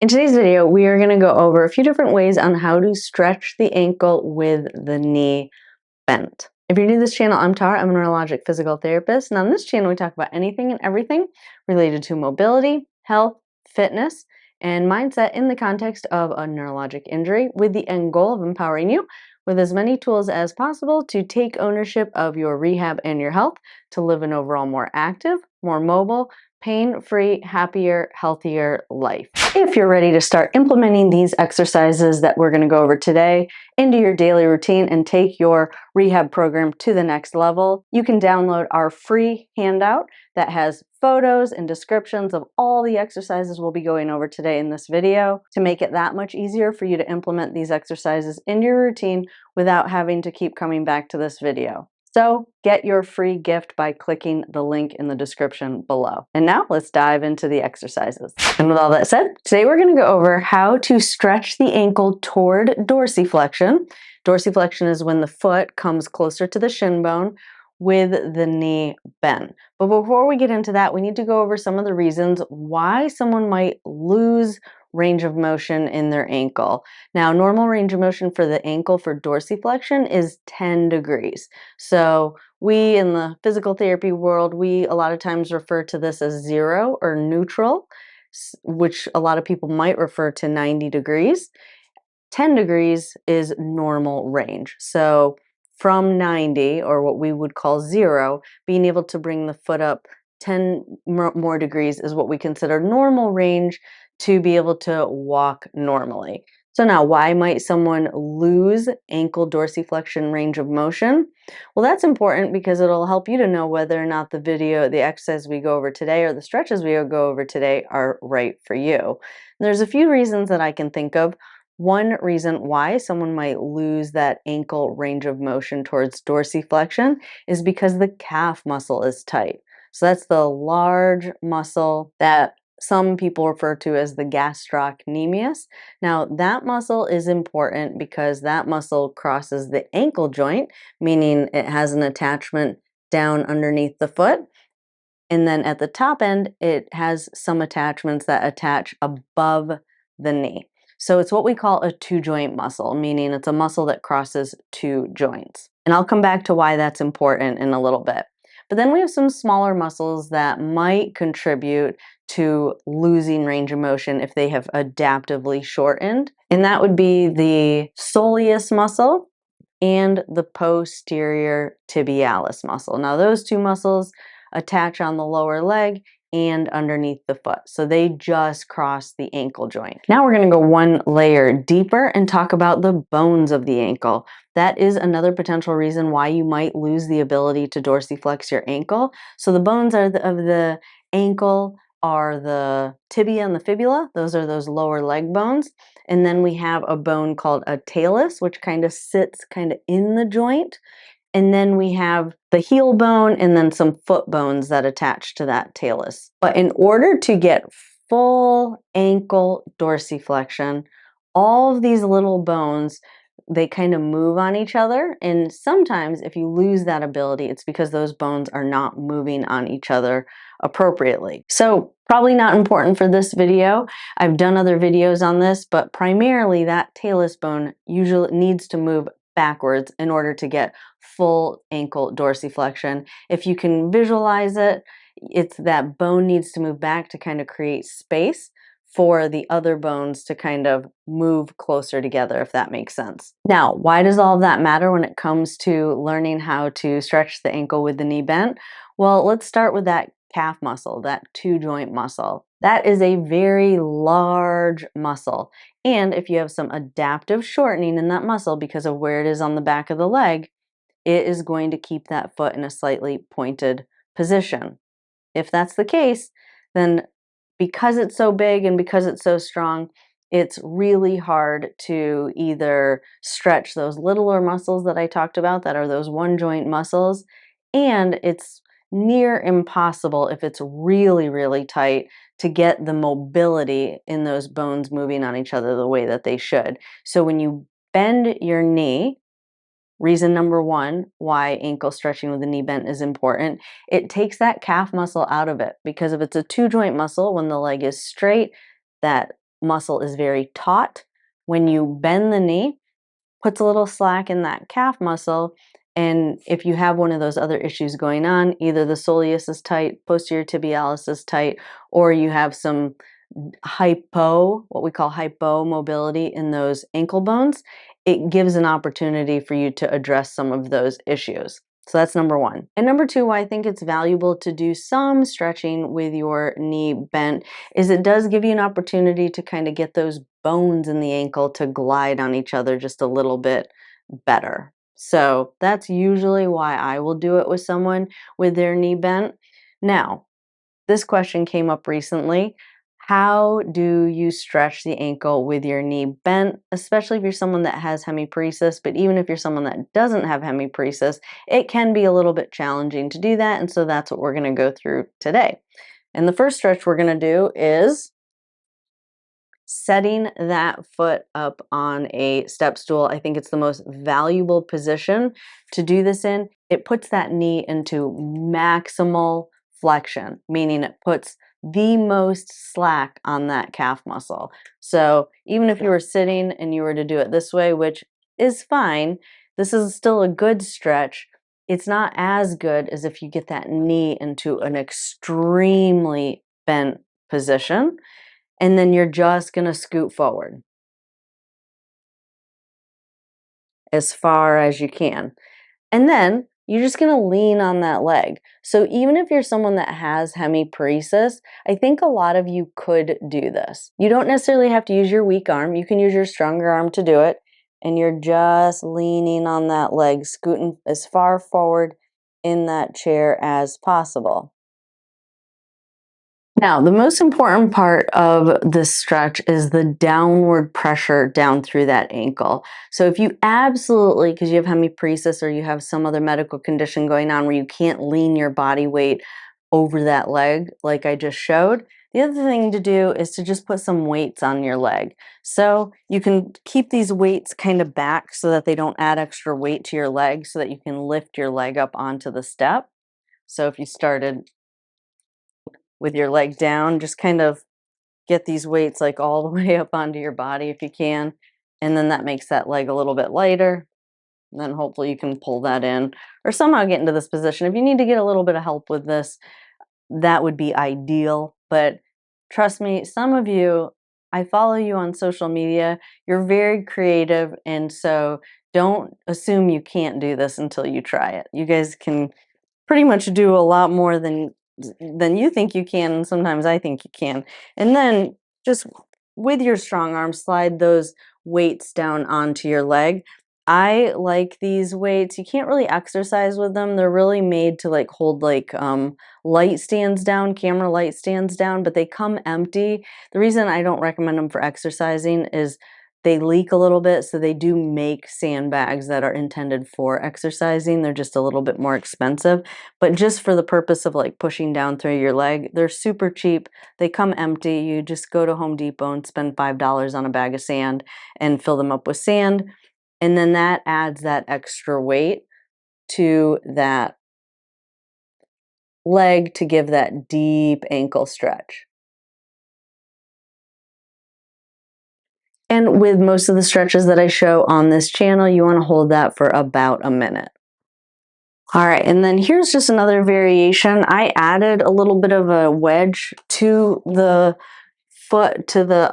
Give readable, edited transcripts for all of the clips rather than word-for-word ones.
In today's video, we are going to go over a few different ways on how to stretch the ankle with the knee bent. If you're new to this channel, I'm Tara. I'm a neurologic physical therapist, and on this channel, we talk about anything and everything related to mobility, health, fitness, and mindset in the context of a neurologic injury, with the end goal of empowering you with as many tools as possible to take ownership of your rehab and your health to live an overall more active, more mobile, pain-free, happier, healthier life. If you're ready to start implementing these exercises that we're going to go over today into your daily routine and take your rehab program to the next level, you can download our free handout that has photos and descriptions of all the exercises we'll be going over today in this video to make it that much easier for you to implement these exercises in your routine without having to keep coming back to this video. So get your free gift by clicking the link in the description below. And now let's dive into the exercises. And with all that said, today we're going to go over how to stretch the ankle toward dorsiflexion. Dorsiflexion is when the foot comes closer to the shin bone with the knee bent. But before we get into that, we need to go over some of the reasons why someone might lose range of motion in their ankle. Now, normal range of motion for the ankle for dorsiflexion is 10 degrees. So we in the physical therapy world, we a lot of times refer to this as zero or neutral, which a lot of people might refer to 90 degrees. 10 degrees is normal range. So from 90, or what we would call zero, being able to bring the foot up 10 more degrees is what we consider normal range to be able to walk normally. So now, why might someone lose ankle dorsiflexion range of motion? Well, that's important because it'll help you to know whether or not the exercise we go over today or the stretches we go over today are right for you. And there's a few reasons that I can think of. One reason why someone might lose that ankle range of motion towards dorsiflexion is because the calf muscle is tight. So that's the large muscle that some people refer to as the gastrocnemius. Now, that muscle is important because that muscle crosses the ankle joint, meaning it has an attachment down underneath the foot. And then at the top end, it has some attachments that attach above the knee. So it's what we call a two-joint muscle, meaning it's a muscle that crosses two joints. And I'll come back to why that's important in a little bit. But then we have some smaller muscles that might contribute to losing range of motion if they have adaptively shortened. And that would be the soleus muscle and the posterior tibialis muscle. Now, those two muscles attach on the lower leg and underneath the foot. So they just cross the ankle joint. Now we're going to go one layer deeper and talk about the bones of the ankle. That is another potential reason why you might lose the ability to dorsiflex your ankle. So the bones of the ankle are the tibia and the fibula. Those are those lower leg bones. And then we have a bone called a talus, which kind of sits kind of in the joint. And then we have the heel bone and then some foot bones that attach to that talus. But in order to get full ankle dorsiflexion, all of these little bones, they kind of move on each other. And sometimes if you lose that ability, it's because those bones are not moving on each other appropriately. So probably not important for this video. I've done other videos on this, but primarily that talus bone usually needs to move backwards in order to get full ankle dorsiflexion. If you can visualize it, it's that bone needs to move back to kind of create space for the other bones to kind of move closer together, if that makes sense. Now, why does all of that matter when it comes to learning how to stretch the ankle with the knee bent? Well, let's start with that calf muscle, that two-joint muscle. That is a very large muscle. And if you have some adaptive shortening in that muscle because of where it is on the back of the leg, it is going to keep that foot in a slightly pointed position. If that's the case, then because it's so big and because it's so strong, it's really hard to either stretch those littler muscles that I talked about, that are those one joint muscles, and it's near impossible if it's really, really tight to get the mobility in those bones moving on each other the way that they should. So when you bend your knee, reason number one why ankle stretching with the knee bent is important, it takes that calf muscle out of it, because if it's a two-joint muscle, when the leg is straight, that muscle is very taut. When you bend the knee, puts a little slack in that calf muscle. And if you have one of those other issues going on, either the soleus is tight, posterior tibialis is tight, or you have some what we call hypomobility in those ankle bones, it gives an opportunity for you to address some of those issues. So that's number one. And number two, why I think it's valuable to do some stretching with your knee bent is it does give you an opportunity to kind of get those bones in the ankle to glide on each other just a little bit better. So that's usually why I will do it with someone with their knee bent. Now, this question came up recently. How do you stretch the ankle with your knee bent, especially if you're someone that has hemiparesis, but even if you're someone that doesn't have hemiparesis, it can be a little bit challenging to do that, and so that's what we're going to go through today. And the first stretch we're going to do is setting that foot up on a step stool. I think it's the most valuable position to do this in. It puts that knee into maximal flexion, meaning it puts the most slack on that calf muscle. So even if you were sitting and you were to do it this way, which is fine, this is still a good stretch. It's not as good as if you get that knee into an extremely bent position, and then you're just going to scoot forward as far as you can. And then you're just going to lean on that leg. So even if you're someone that has hemiparesis, I think a lot of you could do this. You don't necessarily have to use your weak arm. You can use your stronger arm to do it. And you're just leaning on that leg, scooting as far forward in that chair as possible. Now, the most important part of this stretch is the downward pressure down through that ankle. So if you absolutely, because you have hemiparesis or you have some other medical condition going on where you can't lean your body weight over that leg like I just showed, the other thing to do is to just put some weights on your leg. So you can keep these weights kind of back so that they don't add extra weight to your leg so that you can lift your leg up onto the step. So if you started with your leg down, just kind of get these weights like all the way up onto your body if you can. And then that makes that leg a little bit lighter. And then hopefully you can pull that in or somehow get into this position. If you need to get a little bit of help with this, that would be ideal. But trust me, some of you, I follow you on social media. You're very creative. And so don't assume you can't do this until you try it. You guys can pretty much do a lot more than you think you can, and sometimes I think you can. And then just with your strong arm, slide those weights down onto your leg. I like these weights. You can't really exercise with them. They're really made to like hold like light stands down, camera light stands down, but they come empty. The reason I don't recommend them for exercising is they leak a little bit, so they do make sandbags that are intended for exercising. They're just a little bit more expensive, but just for the purpose of like pushing down through your leg, they're super cheap. They come empty. You just go to Home Depot and spend $5 on a bag of sand and fill them up with sand. And then that adds that extra weight to that leg to give that deep ankle stretch. And with most of the stretches that I show on this channel, you want to hold that for about a minute. All right, and then here's just another variation. I added a little bit of a wedge to the foot, to the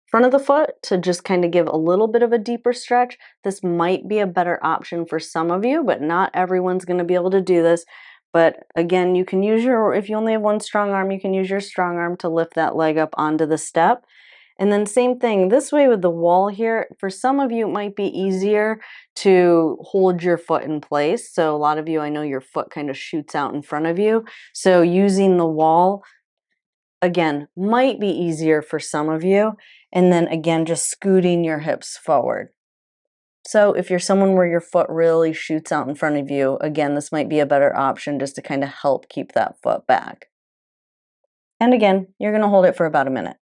front of the foot to just kind of give a little bit of a deeper stretch. This might be a better option for some of you, but not everyone's going to be able to do this. But again, you can use if you only have one strong arm, you can use your strong arm to lift that leg up onto the step. And then same thing this way with the wall here. For some of you, it might be easier to hold your foot in place. So a lot of you, I know your foot kind of shoots out in front of you. So using the wall, again, might be easier for some of you. And then again, just scooting your hips forward. So if you're someone where your foot really shoots out in front of you, again, this might be a better option just to kind of help keep that foot back. And again, you're going to hold it for about a minute.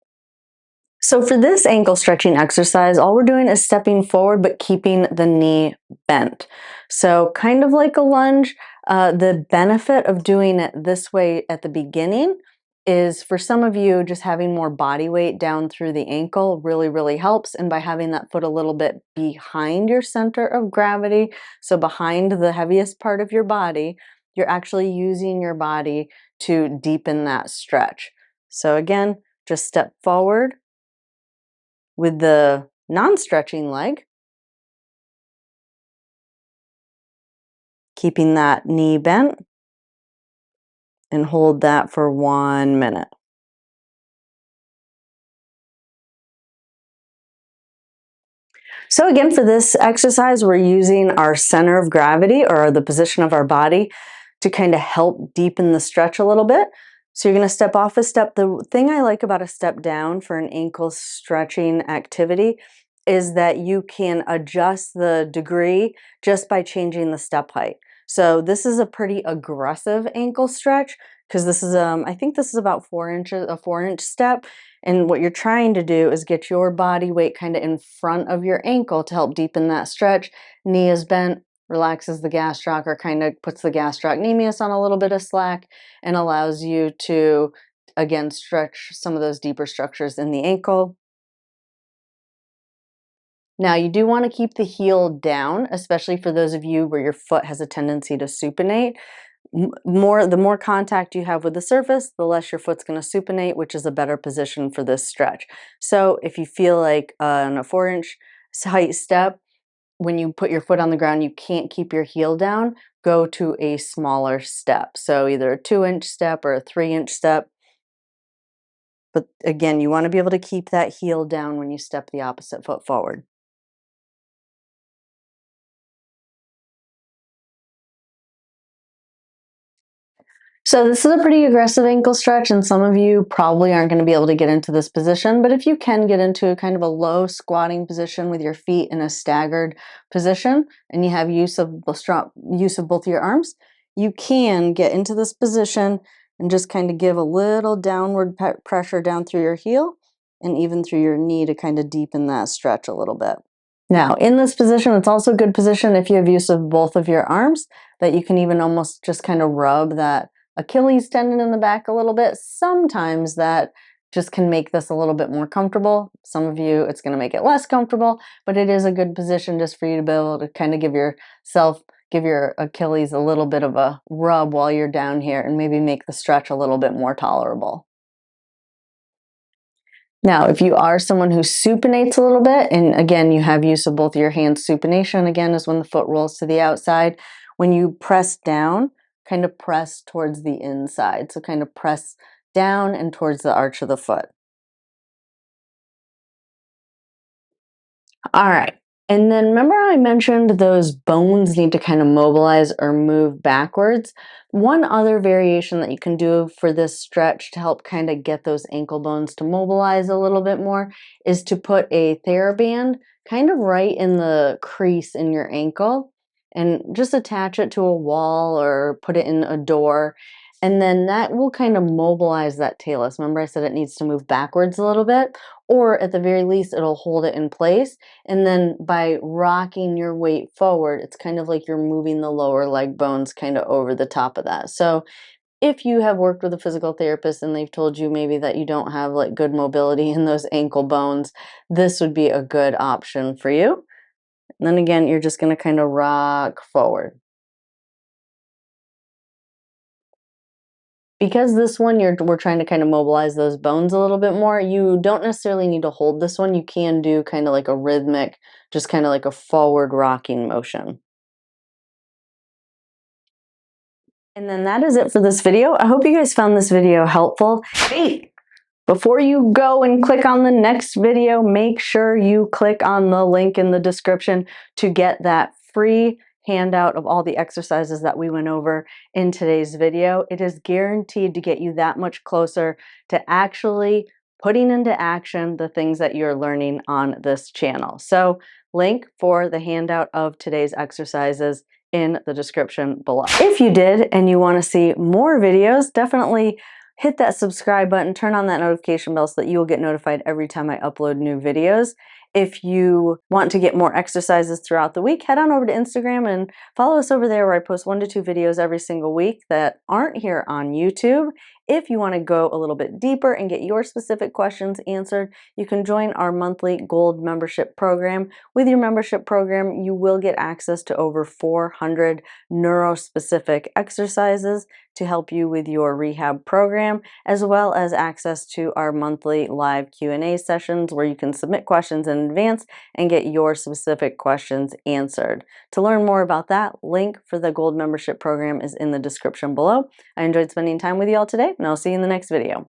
So for this ankle stretching exercise, all we're doing is stepping forward, but keeping the knee bent. So kind of like a lunge, the benefit of doing it this way at the beginning is for some of you, just having more body weight down through the ankle really helps. And by having that foot a little bit behind your center of gravity, so behind the heaviest part of your body, you're actually using your body to deepen that stretch. So again, just step forward with the non-stretching leg, keeping that knee bent, and hold that for 1 minute. So again, for this exercise, we're using our center of gravity, or the position of our body, to kind of help deepen the stretch a little bit. So you're going to step off a step. The thing I like about a step down for an ankle stretching activity is that you can adjust the degree just by changing the step height. So this is a pretty aggressive ankle stretch, because this is I think this is about 4 inches, a 4-inch step. And what you're trying to do is get your body weight kind of in front of your ankle to help deepen that stretch. Knee is bent, relaxes the gastroc, or kind of puts the gastrocnemius on a little bit of slack, and allows you to, again, stretch some of those deeper structures in the ankle. Now, you do want to keep the heel down, especially for those of you where your foot has a tendency to supinate. The more contact you have with the surface, the less your foot's going to supinate, which is a better position for this stretch. So if you feel like on a 4-inch height step, when you put your foot on the ground, you can't keep your heel down, go to a smaller step. So either a 2-inch step or a 3-inch step. But again, you want to be able to keep that heel down when you step the opposite foot forward. So this is a pretty aggressive ankle stretch, and some of you probably aren't going to be able to get into this position, but if you can get into kind of a low squatting position with your feet in a staggered position, and you have use of both of your arms, you can get into this position and just kind of give a little downward pressure down through your heel and even through your knee to kind of deepen that stretch a little bit. Now, in this position, it's also a good position if you have use of both of your arms, that you can even almost just kind of rub that Achilles tendon in the back a little bit. Sometimes that just can make this a little bit more comfortable. Some of you, it's going to make it less comfortable, but it is a good position just for you to be able to kind of give your Achilles a little bit of a rub while you're down here, and maybe make the stretch a little bit more tolerable. Now, if you are someone who supinates a little bit, and again, you have use of both your hands, supination again is when the foot rolls to the outside. When you press down, kind of press towards the inside. So kind of press down and towards the arch of the foot. All right. And then remember I mentioned those bones need to kind of mobilize or move backwards. One other variation that you can do for this stretch to help kind of get those ankle bones to mobilize a little bit more is to put a TheraBand kind of right in the crease in your ankle, and just attach it to a wall or put it in a door. And then that will kind of mobilize that talus. Remember I said it needs to move backwards a little bit, or at the very least, it'll hold it in place. And then by rocking your weight forward, it's kind of like you're moving the lower leg bones kind of over the top of that. So if you have worked with a physical therapist and they've told you maybe that you don't have like good mobility in those ankle bones, this would be a good option for you. And then again, you're just going to kind of rock forward. Because this one, we're trying to kind of mobilize those bones a little bit more, you don't necessarily need to hold this one. You can do kind of like a rhythmic, just kind of like a forward rocking motion. And then that is it for this video. I hope you guys found this video helpful. Hey, before you go and click on the next video, make sure you click on the link in the description to get that free handout of all the exercises that we went over in today's video. It is guaranteed to get you that much closer to actually putting into action the things that you're learning on this channel. So, link for the handout of today's exercises in the description below. If you did and you want to see more videos, definitely hit that subscribe button, turn on that notification bell so that you will get notified every time I upload new videos. If you want to get more exercises throughout the week, head on over to Instagram and follow us over there where I post 1 to 2 videos every single week that aren't here on YouTube. If you want to go a little bit deeper and get your specific questions answered, you can join our monthly gold membership program. With your membership program, you will get access to over 400 neuro-specific exercises to help you with your rehab program, as well as access to our monthly live Q&A sessions where you can submit questions in advance and get your specific questions answered. To learn more about that, link for the gold membership program is in the description below. I enjoyed spending time with you all today, and I'll see you in the next video.